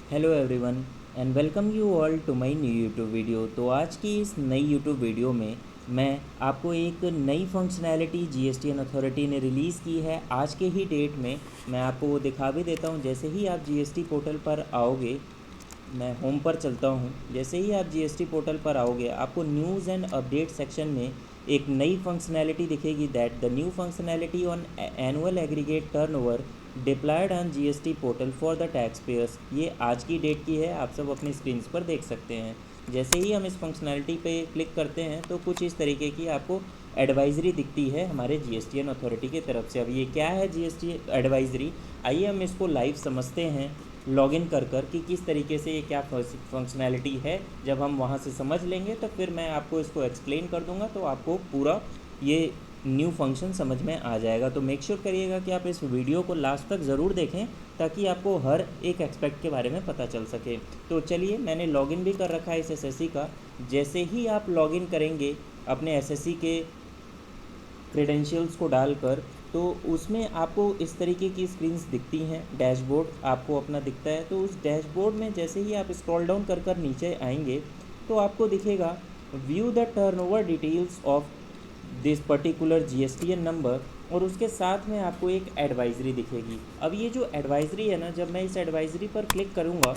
Hello everyone and welcome you all to my new YouTube video. तो आज की इस नई यूट्यूब वीडियो में मैं आपको एक नई फंक्शनैलिटी जीएसटीएन अथॉरिटी ने रिलीज़ की है आज के ही डेट में। मैं आपको वो दिखा भी देता हूँ। जैसे ही आप जीएसटी पोर्टल पर आओगे, मैं होम पर चलता हूँ। जैसे ही आप जीएसटी पोर्टल पर आओगे, आपको न्यूज़ एंड अपडेट सेक्शन में एक नई फंक्शनैलिटी दिखेगी, that the new functionality on annual aggregate turnover diploid on GST portal for the tax payers. ये आज की डेट की है, आप सब अपनी स्क्रीन पर देख सकते हैं। जैसे ही हम इस फंक्शनैलिटी पे क्लिक करते हैं तो कुछ इस तरीके की आपको एडवाइजरी दिखती है हमारे जीएसटीएन अथॉरिटी की तरफ से। अब ये क्या है जीएसटी एडवाइजरी, आइए हम इसको लाइव समझते हैं लॉगिन कर कि किस तरीके से ये क्या फंक्शनैलिटी है। जब हम वहाँ से समझ लेंगे तो फिर मैं आपको इसको एक्सप्लेन कर दूंगा, तो आपको पूरा ये न्यू फंक्शन समझ में आ जाएगा। तो मेक श्योर करिएगा कि आप इस वीडियो को लास्ट तक ज़रूर देखें, ताकि आपको हर एक एस्पेक्ट के बारे में पता चल सके। तो चलिए, मैंने लॉगिन भी कर रखा है इस एसएससी का। जैसे ही आप लॉगिन करेंगे अपने एसएससी के क्रेडेंशियल्स को डालकर, तो उसमें आपको इस तरीके की स्क्रीन्स दिखती हैं। डैशबोर्ड आपको अपना दिखता है। तो उस डैशबोर्ड में जैसे ही आप स्क्रॉल डाउन कर नीचे आएंगे तो आपको दिखेगा view the turnover details of this particular GSTN number, और उसके साथ में आपको एक एडवाइजरी दिखेगी। अब ये जो एडवाइजरी है ना, जब मैं इस एडवाइजरी पर क्लिक करूँगा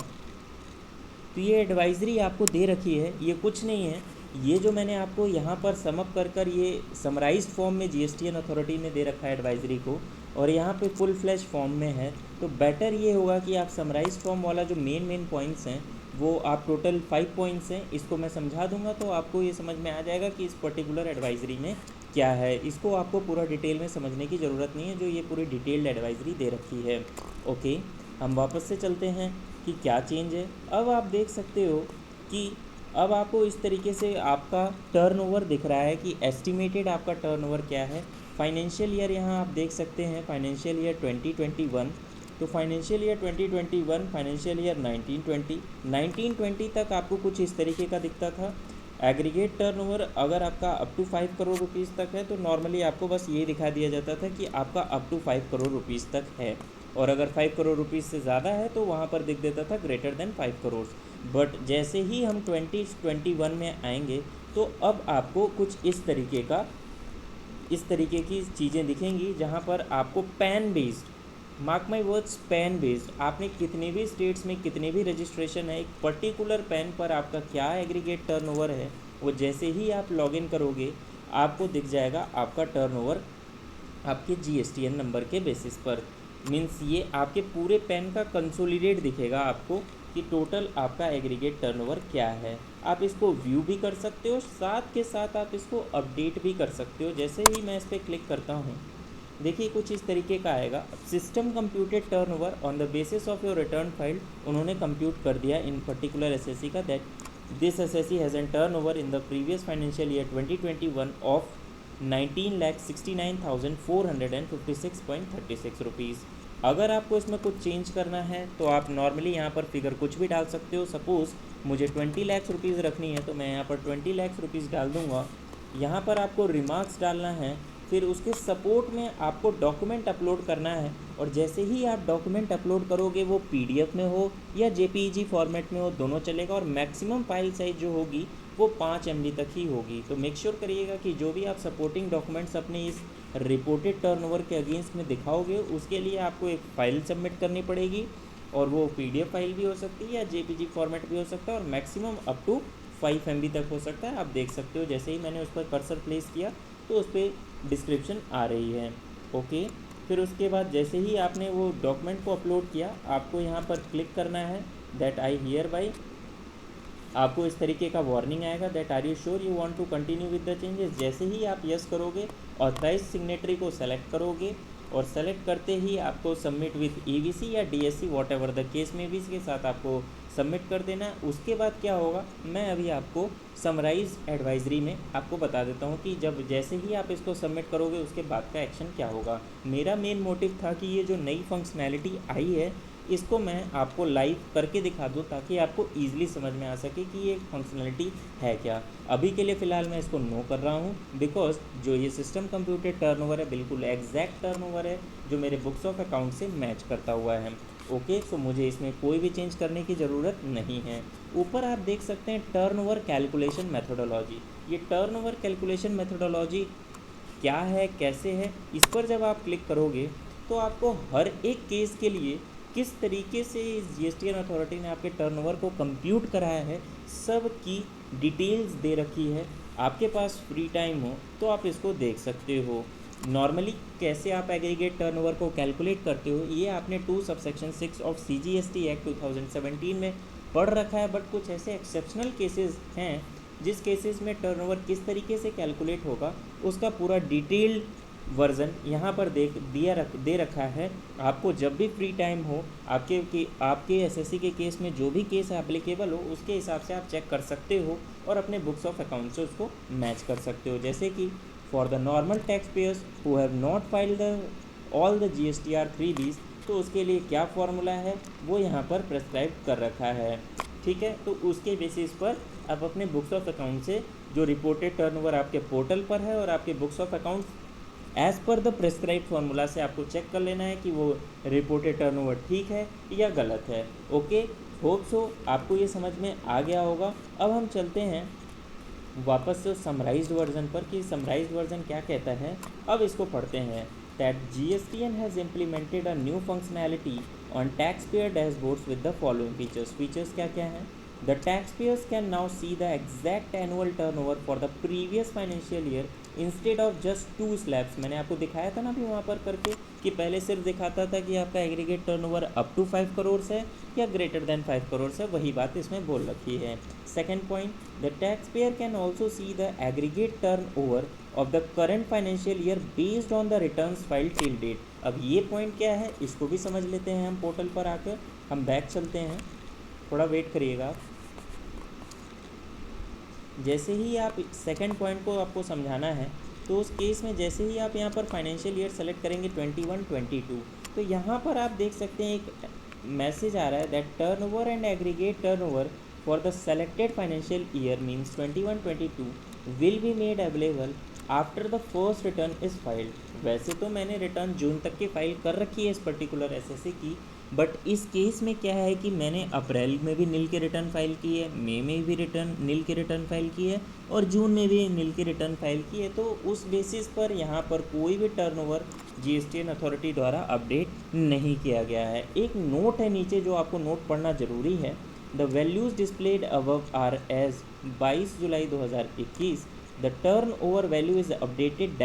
तो ये एडवाइजरी आपको दे रखी है। ये कुछ नहीं है, ये जो मैंने आपको यहाँ पर समअप कर ये समराइज्ड फॉर्म में जीएसटीएन अथॉरिटी ने दे रखा है एडवाइजरी को, और यहाँ पे फुल फ्लैश फॉर्म में है। तो बेटर ये होगा कि आप समराइज्ड फॉर्म वाला जो मेन पॉइंट्स हैं, वो आप टोटल 5 पॉइंट्स हैं, इसको मैं समझा दूंगा तो आपको ये समझ में आ जाएगा कि इस पर्टिकुलर एडवाइजरी में क्या है। इसको आपको पूरा डिटेल में समझने की ज़रूरत नहीं है, जो ये पूरी डिटेल्ड एडवाइजरी दे रखी है। ओके, हम वापस से चलते हैं कि क्या चेंज है। अब आप देख सकते हो कि अब आपको इस तरीके से आपका टर्नओवर दिख रहा है कि एस्टिमेटेड आपका टर्नओवर क्या है। फाइनेंशियल ईयर यहाँ आप देख सकते हैं, फाइनेंशियल ईयर 2021। तो फाइनेंशियल ईयर 2021, फाइनेंशियल ईयर 1920 तक आपको कुछ इस तरीके का दिखता था। एग्रीगेट टर्नओवर अगर आपका अप टू 5 करोड़ रुपीज़ तक है तो नॉर्मली आपको बस ये दिखा दिया जाता था कि आपका अप टू 5 करोड़ रुपीज़ तक है, और अगर 5 करोड़ रुपीज़ से ज़्यादा है तो वहाँ पर दिख देता था ग्रेटर देन 5 करोड़। बट जैसे ही हम 2021 में आएंगे तो अब आपको कुछ इस तरीके की चीज़ें दिखेंगी, जहाँ पर आपको pan based, mark my words, pan based, आपने कितने भी स्टेट्स में कितने भी रजिस्ट्रेशन है, एक पर्टिकुलर पैन पर आपका क्या एग्रीगेट टर्नओवर है, वो जैसे ही आप लॉगिन करोगे आपको दिख जाएगा आपका टर्नओवर आपके जीएसटीएन नंबर के बेसिस पर। मीन्स ये आपके पूरे पैन का कंसोलिडेट दिखेगा आपको कि टोटल आपका एग्रीगेट टर्नओवर क्या है। आप इसको व्यू भी कर सकते हो, साथ के साथ आप इसको अपडेट भी कर सकते हो। जैसे ही मैं इस पर क्लिक करता हूँ, देखिए कुछ इस तरीके का आएगा, system computed turnover on the basis of your return file. उन्होंने कंप्यूट कर दिया इन पर्टिकुलर एसएससी का, that this SSC has an turnover in the previous financial year 2021 of 19,69,456.36 rupees. अगर आपको इसमें कुछ चेंज करना है तो आप नॉर्मली यहाँ पर फिगर कुछ भी डाल सकते हो। सपोज़ मुझे 20 लाख रुपीज़ रखनी है तो मैं यहाँ पर 20 लाख रुपीज़ डाल दूँगा। यहाँ पर आपको रिमार्क्स डालना है, फिर उसके सपोर्ट में आपको डॉक्यूमेंट अपलोड करना है, और जैसे ही आप डॉक्यूमेंट अपलोड करोगे वो पीडीएफ में हो या जेपीईजी फॉर्मेट में हो, दोनों चलेगा, और मैक्सिमम फाइल साइज जो होगी वो 5 MB तक ही होगी। तो मेक श्योर करिएगा कि जो भी आप सपोर्टिंग डॉक्यूमेंट्स अपने इस रिपोर्टेड टर्नओवर के अगेंस्ट में दिखाओगे, उसके लिए आपको एक फ़ाइल सबमिट करनी पड़ेगी, और वो पीडीएफ फाइल भी हो सकती है या जेपीजी फॉर्मेट भी हो सकता है, और मैक्सिमम अप टू 5 MB तक हो सकता है। आप देख सकते हो जैसे ही मैंने उस पर कर्सर प्लेस किया तो उस पर डिस्क्रिप्शन आ रही है। ओके, फिर उसके बाद जैसे ही आपने वो डॉक्यूमेंट को अपलोड किया, आपको यहाँ पर क्लिक करना है दैट आई हियर बाई। आपको इस तरीके का वार्निंग आएगा that are you sure you want to continue with the changes. जैसे ही आप यस करोगे, ऑथराइज सिग्नेटरी को सेलेक्ट करोगे, और सेलेक्ट करते ही आपको सबमिट विद ईवीसी या DSC what ever the case में भी इसके साथ आपको सबमिट कर देना। उसके बाद क्या होगा, मैं अभी आपको समराइज एडवाइजरी में आपको बता देता हूँ कि जब जैसे ही आप इसको सबमिट करोगे उसके बाद का एक्शन क्या होगा। मेरा मेन मोटिव था कि ये जो नई फंक्शनैलिटी आई है इसको मैं आपको लाइव करके दिखा दूँ, ताकि आपको ईजिली समझ में आ सके कि ये फंक्शनैलिटी है क्या। अभी के लिए फ़िलहाल मैं इसको नो कर रहा हूँ, बिकॉज जो ये सिस्टम कंप्यूटेड टर्नओवर है बिल्कुल एग्जैक्ट टर्नओवर है जो मेरे बुक्स ऑफ अकाउंट से मैच करता हुआ है। ओके, सो मुझे इसमें कोई भी चेंज करने की ज़रूरत नहीं है। ऊपर आप देख सकते हैं टर्नओवर कैलकुलेशन मेथोडोलॉजी। ये टर्नओवर कैलकुलेशन मेथोडोलॉजी क्या है, कैसे है, इस पर जब आप क्लिक करोगे तो आपको हर एक केस के लिए किस तरीके से जीएसटी अथॉरिटी ने आपके टर्नओवर को कंप्यूट कराया है, सब की डिटेल्स दे रखी है। आपके पास फ्री टाइम हो तो आप इसको देख सकते हो। नॉर्मली कैसे आप एग्रीगेट टर्नओवर को कैलकुलेट करते हो ये आपने 2 सबसेक्शन 6 ऑफ CGST एक्ट 2017 में पढ़ रखा है, बट कुछ ऐसे एक्सेप्शनल केसेस हैं जिस केसेस में टर्नओवर किस तरीके से कैलकुलेट होगा उसका पूरा डिटेल्ड वर्जन यहाँ पर दे रखा है। आपको जब भी फ्री टाइम हो, आपके एसएससी के केस में जो भी केस एप्लीकेबल हो उसके हिसाब से आप चेक कर सकते हो और अपने बुक्स ऑफ अकाउंट से उसको मैच कर सकते हो। जैसे कि for the normal tax payers who have not filed all the GSTR 3Bs, तो उसके लिए क्या फॉर्मूला है वो यहाँ पर प्रेस्क्राइब कर रखा है। ठीक है, तो उसके बेसिस पर आप अपने बुक्स ऑफ अकाउंट से जो रिपोर्टेड टर्नओवर आपके पोर्टल पर है और आपके books of account as per the prescribe formula से आपको चेक कर लेना है कि वो रिपोर्टेड टर्नओवर ठीक है या गलत है। ओके, होप सो आपको ये समझ में आ गया होगा। अब हम चलते हैं वापस से समराइज्ड वर्जन पर कि समराइज्ड वर्जन क्या कहता है। अब इसको पढ़ते हैं। That GSTN has implemented a new functionality on tax payer dashboards with the following features. Features क्या क्या हैं? The taxpayers can now see the exact annual turnover for the previous financial year instead of just 2 slabs। मैंने आपको दिखाया था ना अभी वहाँ पर करके कि पहले सिर्फ दिखाता था कि आपका aggregate turnover up to 5 crore है या ग्रेटर देन 5 करोड़ है, वही बात इसमें बोल रखी है। Second point, the taxpayer can also see the aggregate turnover of the current financial year based on the returns file till date. अब ये पॉइंट क्या है इसको भी समझ लेते हैं हम पोर्टल पर आकर। हम बैक चलते हैं, थोड़ा वेट करिएगा। जैसे ही आप सेकंड पॉइंट को आपको समझाना है तो उस केस में जैसे ही आप यहाँ पर फाइनेंशियल ईयर सेलेक्ट करेंगे 21-22, तो यहाँ पर आप देख सकते हैं एक मैसेज आ रहा है that turnover and aggregate turnover for the selected financial year means 21-22 will be made available after the first return is filed. वैसे तो मैंने रिटर्न जून तक की फाइल कर रखी है इस पर्टिकुलर एसएससी की, बट इस केस में क्या है कि मैंने अप्रैल में भी नील के रिटर्न फाइल की है, मई में भी नील के रिटर्न फाइल की है और जून में भी नील के रिटर्न फाइल की है। तो उस बेसिस पर यहाँ पर कोई भी टर्नओवर GSTN अथॉरिटी द्वारा अपडेट नहीं किया गया है। एक नोट है नीचे जो आपको नोट पढ़ना ज़रूरी है। The values displayed above are as 22 July 2021। The turnover value is updated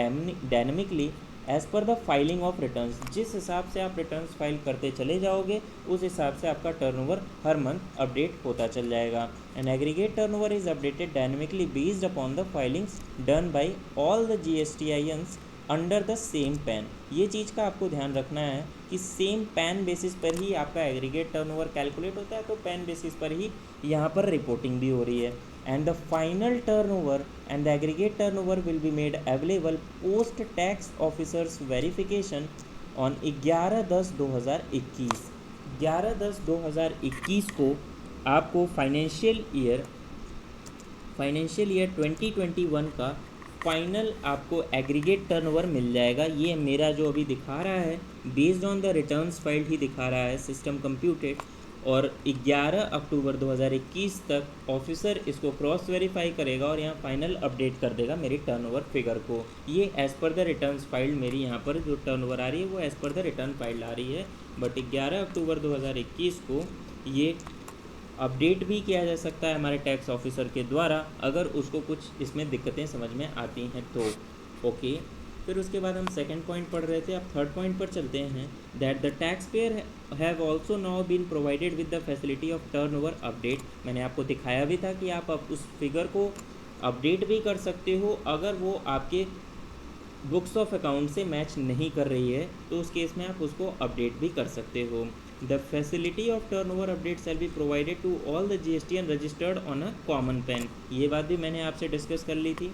dynamically as per the filing of returns. जिस हिसाब से आप रिटर्न्स फाइल करते चले जाओगे उस हिसाब से आपका टर्नओवर हर मंथ अपडेट होता चल जाएगा। An aggregate turnover is updated dynamically based upon the filings done by all the GSTINs under the same pan. ये चीज़ का आपको ध्यान रखना है कि सेम पैन बेसिस पर ही आपका एग्रीगेट टर्नओवर कैलकुलेट होता है, तो पैन बेसिस पर ही यहाँ पर रिपोर्टिंग भी हो रही है। And the final turnover and the aggregate turnover will be made available post tax officers verification on 11/10/2021। 11/10/2021 को आपको फाइनेंशियल ईयर 2021 का फाइनल आपको एग्रीगेट टर्नओवर मिल जाएगा। ये मेरा जो अभी दिखा रहा है based on the returns filed ही दिखा रहा है सिस्टम कंप्यूटेड, और 11 अक्टूबर 2021 तक ऑफिसर इसको क्रॉस वेरीफाई करेगा और यहाँ फाइनल अपडेट कर देगा मेरी टर्नओवर फिगर को। ये as per the returns filed मेरी यहाँ पर जो टर्नओवर आ रही है वो as per the return filed आ रही है, बट 11 अक्टूबर 2021 को ये अपडेट भी किया जा सकता है हमारे टैक्स ऑफिसर के द्वारा अगर उसको कुछ इसमें दिक्कतें समझ में आती हैं तो। ओके, फिर उसके बाद हम सेकंड पॉइंट पढ़ रहे थे, अब थर्ड पॉइंट पर चलते हैं। That the taxpayer have also now been provided with the facility of turnover update. मैंने आपको दिखाया भी था कि आप उस फिगर को अपडेट भी कर सकते हो अगर वो आपके बुक्स ऑफ अकाउंट से मैच नहीं कर रही है, तो उस केस में आप उसको अपडेट भी कर सकते हो। The facility of turnover update shall be provided to all the GSTN registered on a common PAN. ये बात भी मैंने आपसे डिस्कस कर ली थी।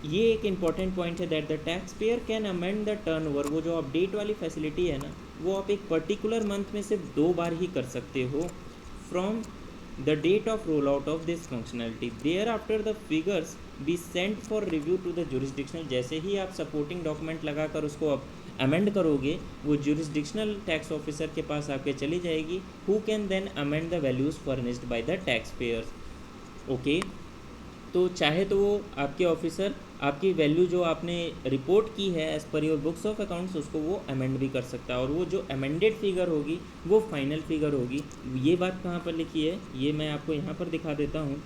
ये एक इम्पॉर्टेंट पॉइंट है that the taxpayer can amend the turnover. वो जो अपडेट वाली फैसिलिटी है ना, वो आप एक पर्टिकुलर मंथ में सिर्फ 2 बार ही कर सकते हो from the date of roll out of this functionality. Thereafter the figures be sent for review to the jurisdictional. जैसे ही आप सपोर्टिंग डॉक्यूमेंट लगाकर उसको अमेंड करोगे वो जुरिसडिक्शनल टैक्स ऑफिसर के पास आपके चली जाएगी, who can then amend the values furnished by the taxpayers. Okay, तो चाहे तो वो आपके ऑफिसर आपकी वैल्यू जो आपने रिपोर्ट की है as per your books of accounts उसको वो अमेंड भी कर सकता है, और वो जो अमेंडेड फिगर होगी वो फाइनल फिगर होगी। ये बात कहाँ पर लिखी है ये मैं आपको यहाँ पर दिखा देता हूँ।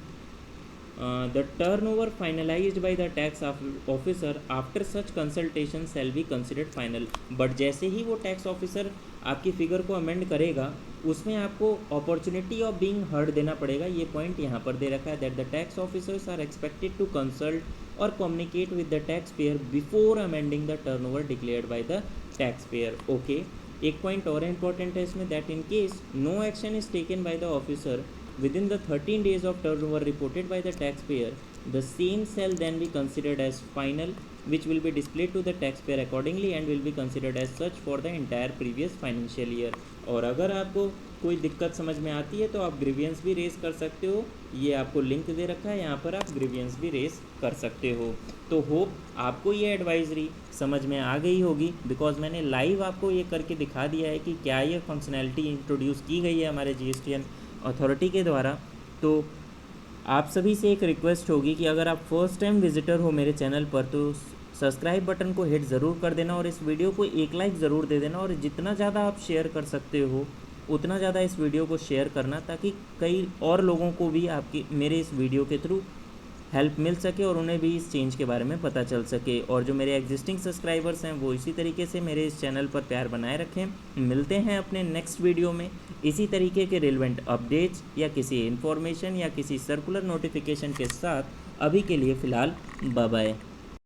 The turnover finalised bye the tax officer after such consultation shall be considered final. But जैसे ही वो टैक्स ऑफिसर आपकी फिगर को अमेंड करेगा उसमें आपको अपॉर्चुनिटी ऑफ बीइंग हर्ड देना पड़ेगा। ये पॉइंट यहाँ पर दे रखा है that the tax officers are expected to consult और communicate with the taxpayer before amending the turnover declared by the taxpayer. Okay, एक पॉइंट और इम्पॉर्टेंट है इसमें, that in case no action is taken by the officer within the 13 days of turnover reported by the taxpayer, the same shall then be considered as final, which will be displayed to the taxpayer accordingly and will be considered as such for the entire previous financial year। और अगर आपको कोई दिक्कत समझ में आती है तो आप ग्रीवियंस भी रेस कर सकते हो, ये आपको लिंक दे रखा है, यहाँ पर आप ग्रीवियंस भी रेस कर सकते हो। तो होप आपको ये एडवाइजरी समझ में आ गई होगी, बिकॉज मैंने लाइव आपको ये करके दिखा दिया है कि क्या ये फंक्शनैलिटी इंट्रोड्यूस की गई है हमारे जीएसटीएन अथॉरिटी के द्वारा। तो आप सभी से एक रिक्वेस्ट होगी कि अगर आप फर्स्ट टाइम विजिटर हो मेरे चैनल पर तो सब्सक्राइब बटन को हिट ज़रूर कर देना और इस वीडियो को एक लाइक ज़रूर दे देना, और जितना ज़्यादा आप शेयर कर सकते हो उतना ज़्यादा इस वीडियो को शेयर करना, ताकि कई और लोगों को भी आपकी मेरे इस वीडियो के थ्रू हेल्प मिल सके और उन्हें भी इस चेंज के बारे में पता चल सके। और जो मेरे एग्जिस्टिंग सब्सक्राइबर्स हैं वो इसी तरीके से मेरे इस चैनल पर प्यार बनाए रखें। मिलते हैं अपने नेक्स्ट वीडियो में इसी तरीके के रिलेवेंट अपडेट्स या किसी इन्फॉर्मेशन या किसी सर्कुलर नोटिफिकेशन के साथ। अभी के लिए फ़िलहाल बाय बाय।